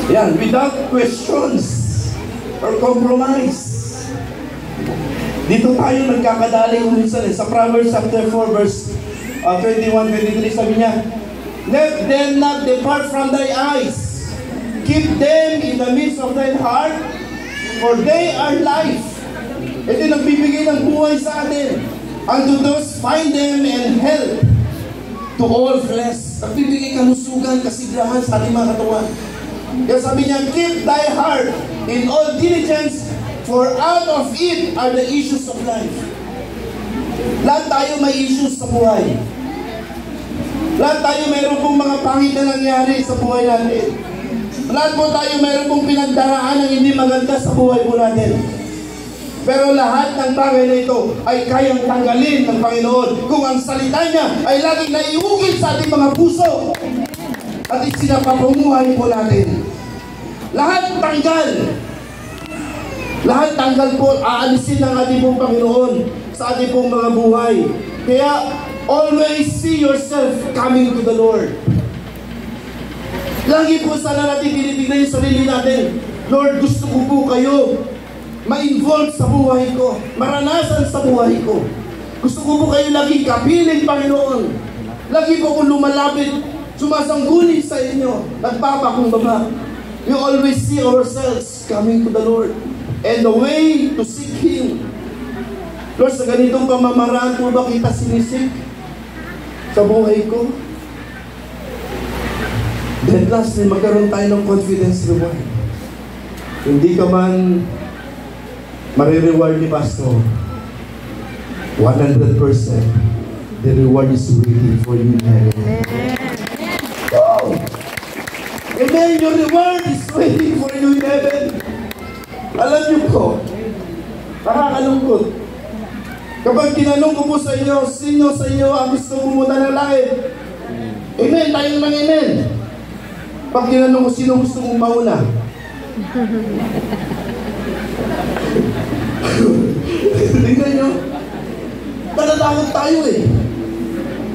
Yan, without questions or compromise. Dito tayo nagkakadali kung minsan sa Proverbs chapter 4 verse 21-23 sabi niya, let them not depart from thy eyes, keep them in the midst of thy heart, for they are life. Ito nagbibigay ng buhay sa atin. Unto those find them and help to all flesh. Nagbibigay kalusugan, kasigahan sa ating mga katawan. Kaya sabi niya, keep thy heart in all diligence, for out of it are the issues of life. Lahat tayo may issues sa buhay. Lahat tayo mayroon pong mga pangit na nangyari sa buhay natin. Lahat po tayo mayroon pong pinagdaraan ng hindi maganda sa buhay po natin. Pero lahat ng bagay na ito ay kayang tanggalin ng Panginoon kung ang salita niya ay laging naiugit sa ating mga puso at isinapapumuhay po natin. Lahat tanggal. Lahat tanggal po, aalisin ng ating pong Panginoon sa ating pong mga buhay. Kaya, always see yourself coming to the Lord. Lagi po sana natin tinitignan yung sarili natin. Lord, gusto ko po kayo ma-involve sa buhay ko, maranasan sa buhay ko. Gusto ko po kayo lagi kapiling, Panginoon. Lagi po kong lumalapit, sumasangguni sa inyo, nagpapakumbaba. We always see ourselves coming to the Lord. And the way to seek Him. Lord, sa ganitong pamamaraan po ba kita sinisik sa buhay ko? Then lastly, magkaroon tayo ng confidence reward. Hindi ka man marireward ni Pastor 100%, the reward is waiting for you in heaven. Oh! Amen! Your reward is waiting for you in heaven. Alam niyo po, nakakalungkot. Kapag tinanong ko po sa inyo, sino sa inyo ang gusto pumunta ng langit? Amen, tayong mga amen. Pag tinanong ko, sino gusto mong mauna? Tingnan nyo, natatakot tayo eh.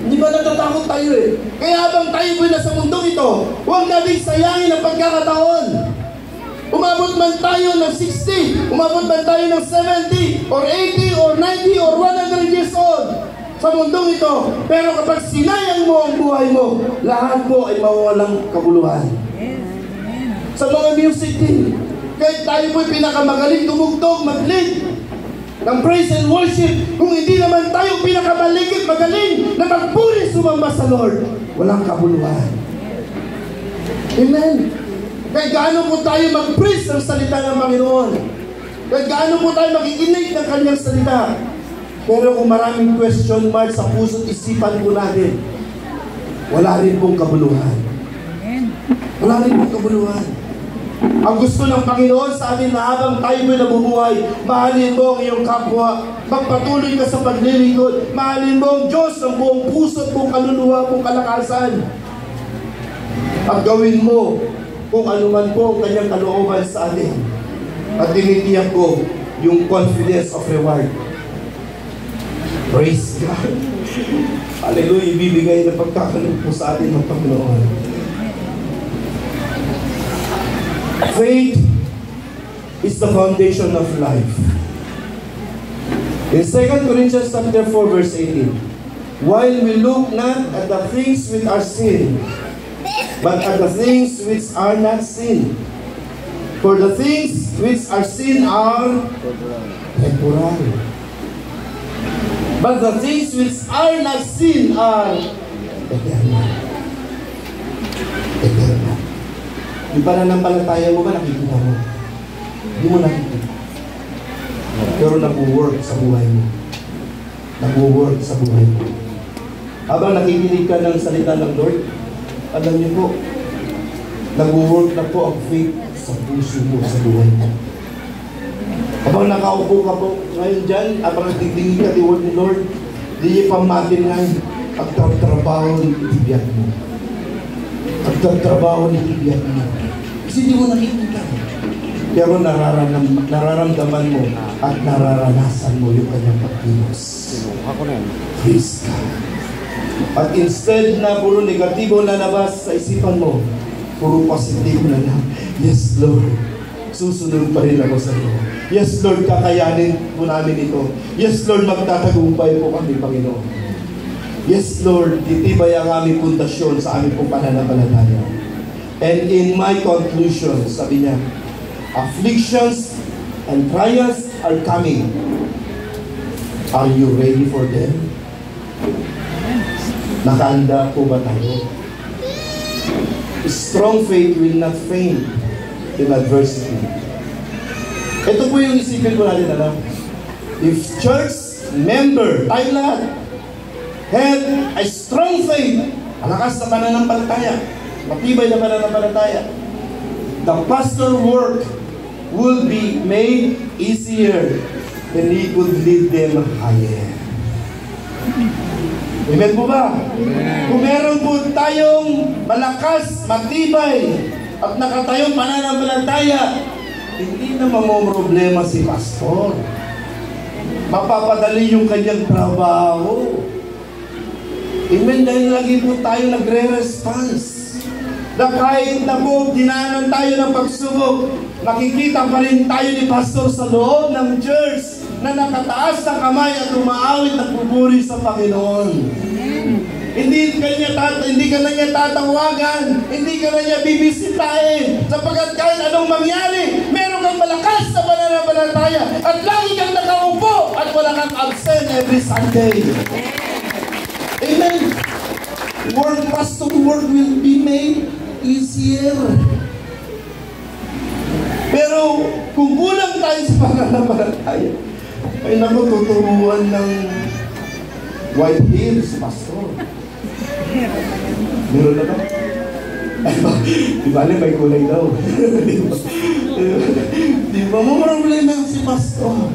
Hindi ba natatakot tayo eh? Kaya habang tayo po na sa mundong ito, huwag natin sayangin ang pagkakataon. Umabot man tayo ng 60, umabot man tayo ng 70, or 80, or 90, or 100 years old sa mundong ito. Pero kapag sinayang mo ang buhay mo, lahat mo ay mawawalang kabuluhan. Sa mga music din, kahit tayo po'y pinakamagaling tumugtog, mag-lead ng praise and worship, kung hindi naman tayo pinakamaligit, magaling na magpuri sumamba sa Lord, walang kabuluhan. Amen. Kahit gaano po tayo mag-praise ng salita ng Panginoon, kahit gaano po tayo makikinig ng kanyang salita, pero kung maraming question mark sa puso't isipan po natin, wala rin pong kabuluhan. Wala rin pong kabuluhan. Ang gusto ng Panginoon sa atin na habang tayo mo'y nabubuhay, mahalin mo ang iyong kapwa, magpatuloy ka sa paglilingkod, mahalin mo ang Diyos ng buong puso at buong kaluluwa, buong kalakasan. At gawin mo kung ano man po ang kanyang kalooban sa atin. At tinitiyak ko yung confidence of reward. Praise God. Hallelujah. Ibibigay na pagkakaloob po sa atin ng Panginoon. Faith is the foundation of life. In 2 Corinthians chapter 4 verse 18, while we look not at the things which are seen, but at the things which are not seen. For the things which are seen are temporary, but the things which are not seen are eternal. Eternal. Yung pananampalataya mo ba nakikita mo? Hindi mo nakikita. Pero nag-work sa buhay mo. Nag-work sa buhay mo. Habang nakikinig ka ng salita ng Lord, alam niyo po, nag-work na po ang faith sa puso mo, sa buhay mo. Habang nakaupo ka po ngayon dyan, habang nagtitingin ka di word ni Lord, di niyo pamatin ngayon, pagtatrabaho ng itibiyat mo. Pagtatrabaho ng itibiyat mo. Kasi di mo nakikita. Pero nararamdaman mo at nararanasan mo yung kanyang pagkilos. Praise God. At instead na puro negatibo lalabas sa isipan mo, puro positive na lang. Yes, Lord. Susunod pa rin ako sa iyo. Yes, Lord, kakayanin po namin ito. Yes, Lord, magtatagumpay po kami, Panginoon. Yes, Lord, titibay ang aming pundasyon sa aming pong pananampalataya. And in my conclusion, sabi niya, afflictions and trials are coming. Are you ready for them? Nakahanda po ba tayo? Strong faith will not faint in adversity. Ito po yung isipin ko natin, alam. If church member, tayo lahat, had a strong faith, malakas na pananampalataya, matibay na pananampalataya, the pastor work will be made easier and he could lead them higher. Amen po ba? Kung meron po tayong malakas, matibay, at nakatayong pananampalataya, hindi na mamomroblema si pastor. Mapapadali yung kanyang trabaho. Amen, dahil lagi po tayo nagre-response. Na kahit na po dinaanan tayo ng pagsubok, makikita pa rin tayo ni pastor sa loob ng church na nakataas ng kamay at umaawit at pupuri sa Panginoon. Hindi ka na niya tatawagan, hindi ka na niya bibisitahin, sapagkat kahit anong mangyari, meron kang malakas na pananampalataya at lagi kang nakaupo at wala kang absent every Sunday. Amen. Pastor work will be made easier. Pero kung kulang tayo sa pananampalataya, ay naku, tuturuan ng white hills, pastor. Meron na ba? Di ba alam, may kulay daw. Di ba mo problema si pastor?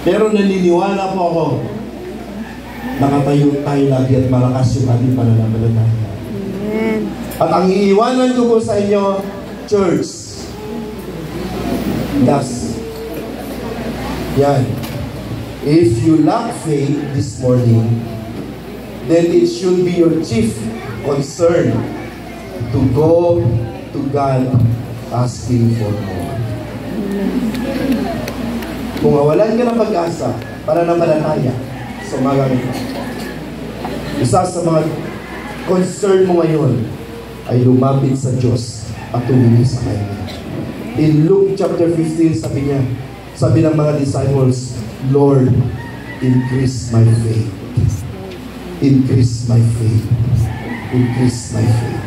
Pero naniniwala po ako, nakatayo tayo lagi at malakas yung ating pananampalataya. At ang iiwanan ko po sa inyo, church, das. Yan. If you lack faith this morning, then it should be your chief concern to go to God asking for more. Kung mawalan ka ng pag-asa, pananampalataya, sa umagang ito, isa sa mga concern mo ngayon ay lumapit sa Diyos at tumingin sa Kanya. In Luke chapter 15, sabi ng mga disciples, Lord, increase my faith. Increase my faith. Increase my faith.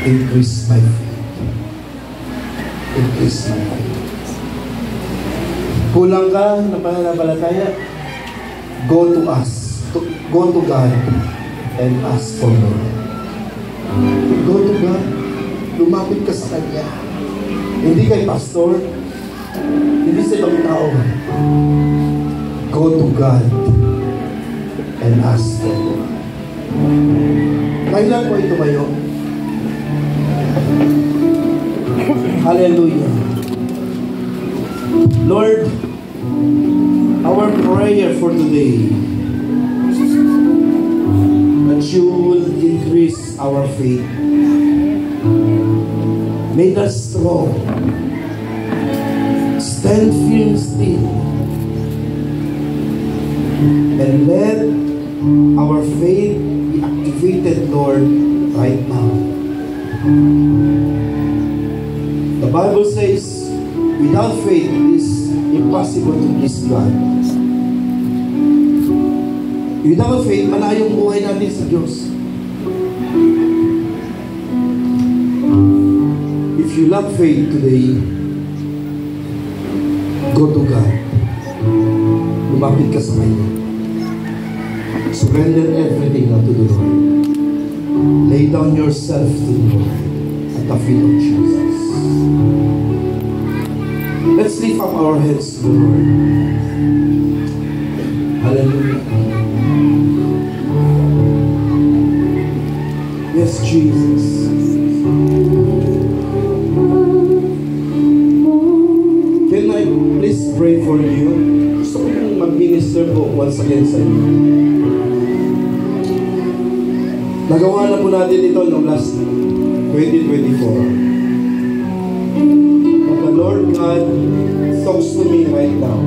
Increase my faith. Increase my faith. Kulang ka na pananampalataya, go to us. Go to God and ask for more. Go to God. Lumapit ka sa Kanya. Hindi kay pastor, hindi sa ibang tao. Go to God and ask for more. Kailan po ito mayo? Hallelujah. Lord, our prayer for today, that you will increase our faith. Make us strong. Stand firm still. And let our faith be activated, Lord, right now. The Bible says, without faith, it is impossible to please God. Without faith, malayong buhay natin sa Diyos. If you lack faith today, go to God. Lumapit ka sa Kanya. Surrender everything unto the Lord. Lay down yourself to the Lord at the feet of Jesus. Let's lift up our heads to the Lord. Hallelujah. Yes, Jesus. Can I please pray for you? Gusto ko mag-minister po once again sa inyo. Nagawa na po natin ito noong last 2024. But the Lord God talks to me right now.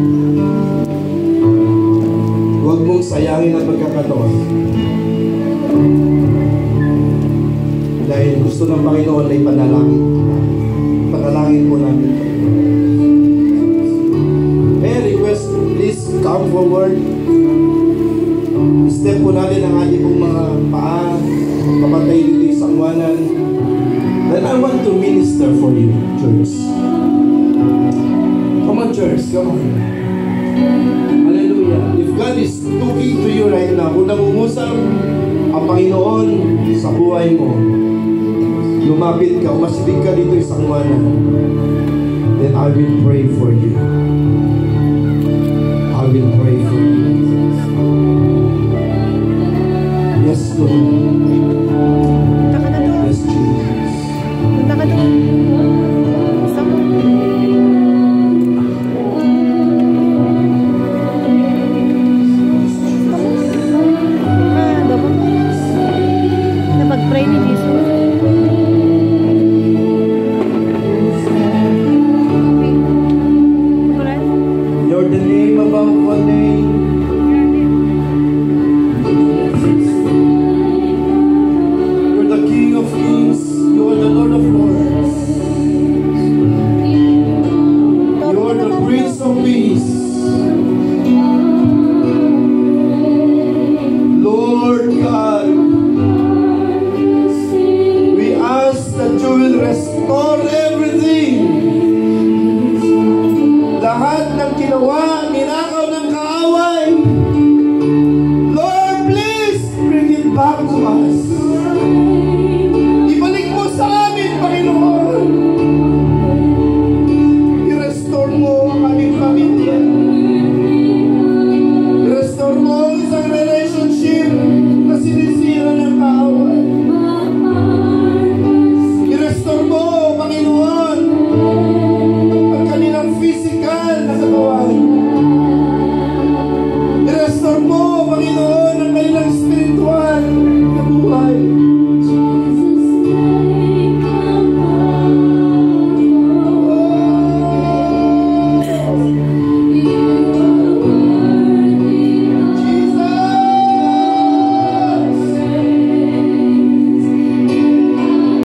Huwag mong sayangin ang pagkakataon. Dahil gusto ng Panginoon ay panalangin. Panalangin po natin. May I request, please come forward. Step po natin ang ating pong mga paa. Papatay dito yung sangwanan. Then I want to minister for you, church. Come on, church. Come on. Hallelujah. If God is talking to you right now, kung nangungusap ang Panginoon sa buhay mo, lumapit ka, umasibig ka dito sa sangwanan, then I will pray for you. I will pray for you. Yes, Lord.